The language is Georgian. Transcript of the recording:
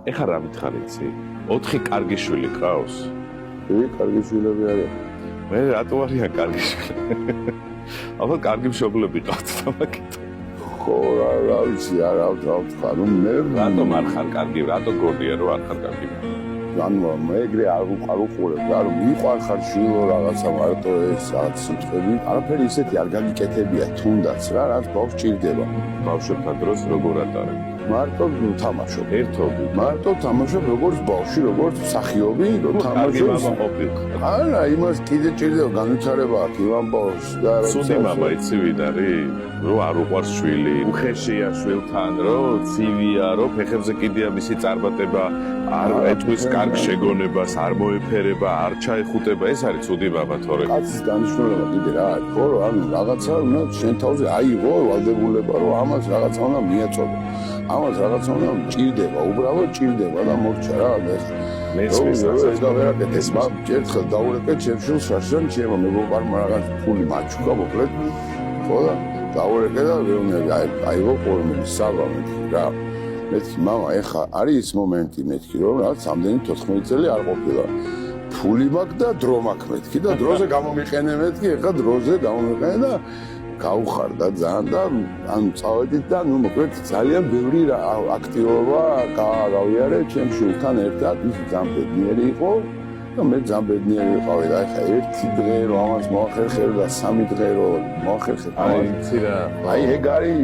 ეხლა რა მითხარ იცი? 4 კარგი შვილი ყავს? კარგი შვილები არის. მე რატო არიან კარგი შვილები? ალბათ კარგი მშობლები ყავთ დამაკითხე. ხო, რა ვიცი, არა ვთქვა, რომ მე რატომ არ ხარ კარგი? რატო გონია რომ არ ხარ კარგი? ანუ მეგრე არ უყურებ, რომ მიყვარ ხარ შვილო რაღაცა მარტო ეს რაღაც სიტყვები, არაფერი ისეთი არ გაგიკეთებია თუნდაც რა, რაც ბავშვს ჭირდება. ბავშვებთან დროს როგორ ატარებ? მარტო თამაშობ. ერთობი. მარტო თამაშობ როგორც ბავშვი, როგორც მსახიობი, რომ კარგი თამაშობს. მამა ყოფილიყო. არა, იმას კიდე ჭირდება განვითარება აქ იმან ბავშვს და ცუდი მამა იცი ვინ არის? რომ არ უყვარს შვილი, უხეშია შვილთან, რომ ცივია, რომ ფეხებზე კიდია მისი წარმატება, არ ეტყვის კარგ შეგონებას, არ მოეფერება, არ ჩაეხუტება, ეს არის ცუდი მამა თორე. კაცის დანიშნულება კიდე რა არის, ხო, რომ ანუ რაღაცა უნდა შენ თავზე აიღო ვალდებულება, რომ ამას რაღაცა უნდა მიაწოდო. ამას რაღაცა უნდა ჭირდება, უბრალოდ ჭირდება და მორჩა რა ეს. მესმის ეს და ვერაკეთეს, ერთხელ დაურეკე ჩემ შვილს შაშან ჩემო მეგობარმა რაღაც ფული მაჩუქა მოკლედ. ხო და დაურეკე და ვეუბნები, აიღო ყორმელი საბა მეთქი რა. მეთქი მამა, ეხა არის ის მომენტი მეთქი, რომ რაღაც ამდენი 14 წელი არ ყოფილა. ფული მაქვს და დრო მაქვს მეთქი და დროზე გამომიყენე მეთქი, ეხა დროზე გამომიყენე და გაუხარდა ძალიან და ანუ წავედით და ნუ მოკლედ ძალიან ბევრი აქტივობა გავიარე ჩემ შვილთან ერთად, ის ძალიან ბედნიერი იყო და მე ძალიან ბედნიერი ვიყავი და ეხა ერთი დღე რომ ამას მოახერხე და სამი დღე რომ მოახერხე. აი იცი რა. აი ეგ არის